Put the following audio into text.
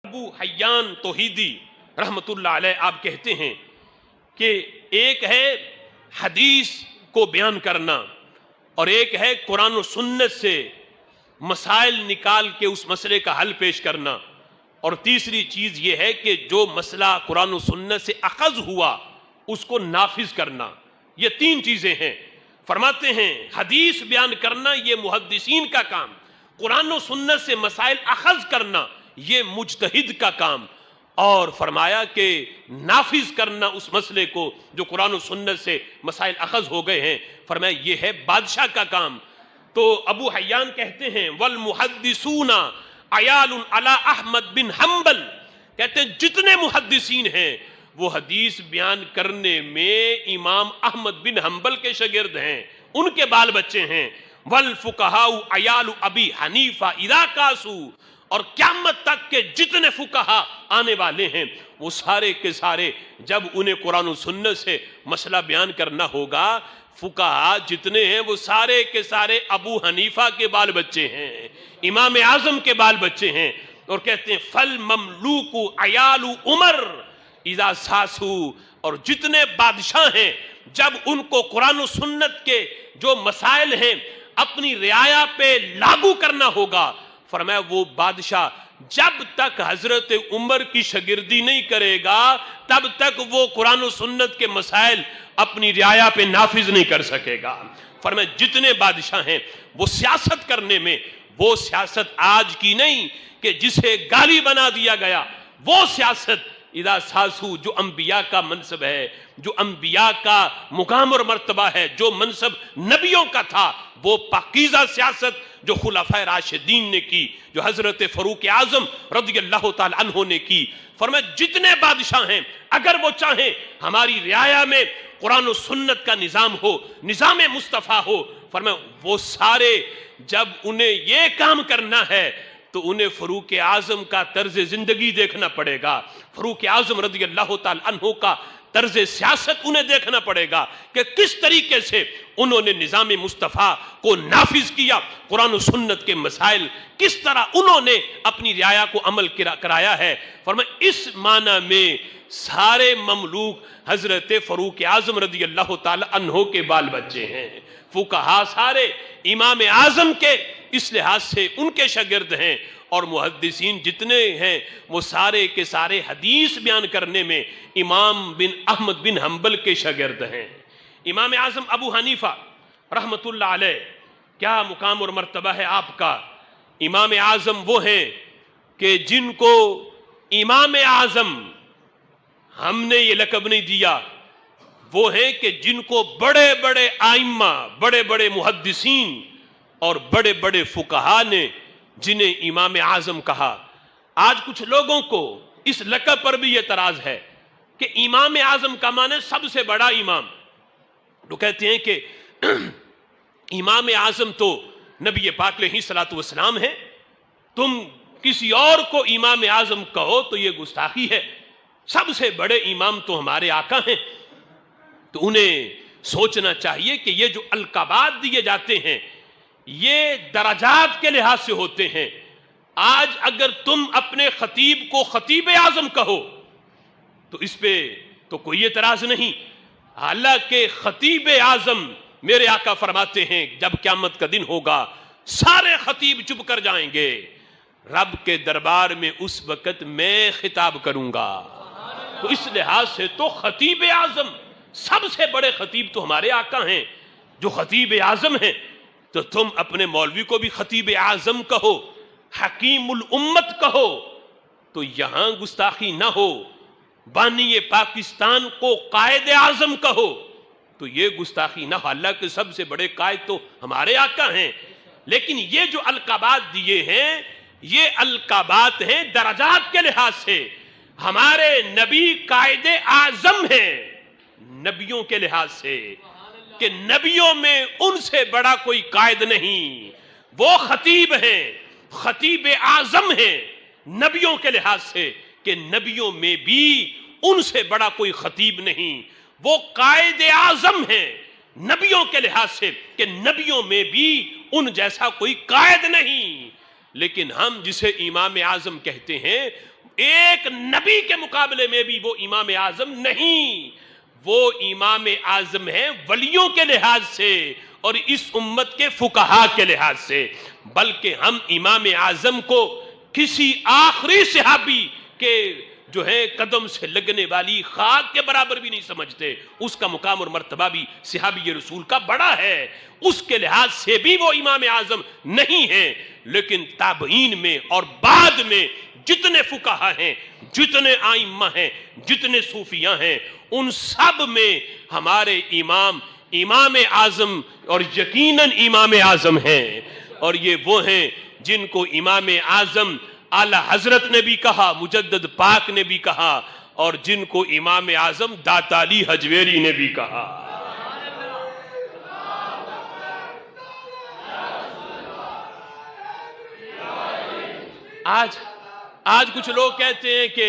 ابو حیان توحیدی رحمت اللہ علیہ آپ کہتے ہیں کہ ایک ہے حدیث کو بیان کرنا اور ایک ہے قرآن و سنت سے مسائل نکال کے اس مسئلے کا حل پیش کرنا، اور تیسری چیز یہ ہے کہ جو مسئلہ قرآن و سنت سے اخذ ہوا اس کو نافذ کرنا۔ یہ تین چیزیں ہیں۔ فرماتے ہیں حدیث بیان کرنا یہ محدثین کا کام، قرآن و سنت سے مسائل اخذ کرنا یہ مجتہد کا کام، اور فرمایا کہ نافذ کرنا اس مسئلے کو جو قرآن و سنت سے مسائل اخذ ہو گئے ہیں، فرمایا یہ ہے بادشاہ کا کام۔ تو ابو حیان کہتے ہیں والمحدثون عیال علی احمد بن حنبل، کہتے ہیں جتنے محدثین ہیں وہ حدیث بیان کرنے میں امام احمد بن حنبل کے شاگرد ہیں، ان کے بال بچے ہیں۔ والفقہاء عیال ابی حنیفہ اذا کاسو، اور قیامت تک کے جتنے فقہا آنے والے ہیں وہ سارے کے سارے جب انہیں قرآن و سنت سے مسئلہ بیان کرنا ہوگا، فقہا جتنے ہیں وہ سارے کے سارے ابو حنیفہ کے بال بچے ہیں، امام اعظم کے بال بچے ہیں۔ اور کہتے ہیں فل مملوک عیال عمر اذا ساسو، اور جتنے بادشاہ ہیں جب ان کو قرآن و سنت کے جو مسائل ہیں اپنی رعایا پہ لاگو کرنا ہوگا، فرمایا وہ بادشاہ جب تک حضرت عمر کی شاگردی نہیں کرے گا تب تک وہ قرآن و سنت کے مسائل اپنی رعایا پہ نافذ نہیں کر سکے گا۔ فرمایا جتنے بادشاہ ہیں وہ سیاست کرنے میں، وہ سیاست آج کی نہیں کہ جسے گالی بنا دیا گیا، وہ سیاست اذا ساسو جو انبیاء کا منصب ہے، جو انبیاء کا مقام اور مرتبہ ہے، جو منصب نبیوں کا تھا، وہ پاکیزہ سیاست جو خلفائے راشدین نے کی، جو حضرت فاروق اعظم رضی اللہ تعالی عنہ نے کی۔ فرمایا جتنے بادشاہ ہیں اگر وہ چاہیں ہماری رعایا میں قرآن و سنت کا نظام ہو، نظام مصطفیٰ ہو، فرمایا وہ سارے جب انہیں یہ کام کرنا ہے تو انہیں فاروق اعظم کا طرز زندگی دیکھنا پڑے گا، فاروق اعظم رضی اللہ تعالی عنہ کا طرز سیاست انہیں دیکھنا پڑے گا کہ کس طریقے سے انہوں نے نظام مصطفیٰ کو نافذ کیا، قرآن و سنت کے مسائل کس طرح انہوں نے اپنی رعایا کو عمل کرایا ہے۔ فرمایا اس معنی میں سارے مملوک حضرت فاروق اعظم رضی اللہ تعالی عنہ کے بال بچے ہیں، فقہا سارے امام اعظم کے اس لحاظ سے ان کے شاگرد ہیں، اور محدثین جتنے ہیں وہ سارے کے سارے حدیث بیان کرنے میں امام بن احمد بن حنبل کے شاگرد ہیں۔ امام اعظم ابو حنیفہ رحمت اللہ علیہ کیا مقام اور مرتبہ ہے آپ کا۔ امام اعظم وہ ہیں کہ جن کو امام اعظم ہم نے یہ لقب نہیں دیا، وہ ہیں کہ جن کو بڑے بڑے ائمہ، بڑے بڑے محدثین اور بڑے بڑے فقہا نے جنہیں امام اعظم کہا۔ آج کچھ لوگوں کو اس لقب پر بھی یہ اعتراض ہے کہ امام اعظم کا معنی سب سے بڑا امام، وہ کہتے ہیں کہ امام اعظم تو نبی پاک علیہ الصلوۃ والسلام ہے، تم کسی اور کو امام اعظم کہو تو یہ گستاخی ہے، سب سے بڑے امام تو ہمارے آقا ہیں۔ تو انہیں سوچنا چاہیے کہ یہ جو القابات دیے جاتے ہیں یہ درجات کے لحاظ سے ہوتے ہیں۔ آج اگر تم اپنے خطیب کو خطیب اعظم کہو تو اس پہ تو کوئی اعتراض نہیں، حالانکہ خطیب اعظم میرے آقا فرماتے ہیں جب قیامت کا دن ہوگا سارے خطیب چپ کر جائیں گے، رب کے دربار میں اس وقت میں خطاب کروں گا۔ تو اس لحاظ سے تو خطیب اعظم، سب سے بڑے خطیب تو ہمارے آقا ہیں جو خطیب اعظم ہیں، تو تم اپنے مولوی کو بھی خطیب اعظم کہو، حکیم الامت کہو، تو یہاں گستاخی نہ ہو۔ بانی پاکستان کو قائد اعظم کہو تو یہ گستاخی نہ ہو، اللہ کے سب سے بڑے قائد تو ہمارے آقا ہیں۔ لیکن یہ جو القابات دیے ہیں یہ القابات ہیں درجات کے لحاظ سے، ہمارے نبی قائد اعظم ہیں نبیوں کے لحاظ سے، کہ نبیوں میں ان سے بڑا کوئی قائد نہیں، وہ خطیب ہیں، خطیب اعظم ہیں نبیوں کے لحاظ سے، کہ نبیوں میں بھی ان سے بڑا کوئی خطیب نہیں، وہ قائد اعظم ہیں نبیوں کے لحاظ سے، کہ نبیوں میں بھی ان جیسا کوئی قائد نہیں۔ لیکن ہم جسے امام اعظم کہتے ہیں ایک نبی کے مقابلے میں بھی وہ امام اعظم نہیں، وہ امام اعظم ہے ولیوں کے لحاظ سے اور اس امت کے فقہا کے لحاظ سے، بلکہ ہم امام اعظم کو کسی آخری صحابی کے جو ہے قدم سے لگنے والی خاک کے برابر بھی نہیں سمجھتے۔ اس کا مقام اور مرتبہ بھی صحابی رسول کا بڑا ہے، اس کے لحاظ سے بھی وہ امام اعظم نہیں ہیں۔ لیکن تابعین میں اور بعد میں جتنے فقہا ہیں، جتنے ائمہ ہیں، جتنے صوفیاء ہیں، ان سب میں ہمارے امام اعظم اور یقیناً امام اعظم ہیں، اور یہ وہ ہیں جن کو امام اعظم اعلی حضرت نے بھی کہا، مجدد پاک نے بھی کہا، اور جن کو امام اعظم داتا علی حجویری نے بھی کہا۔ آج کچھ لوگ کہتے ہیں کہ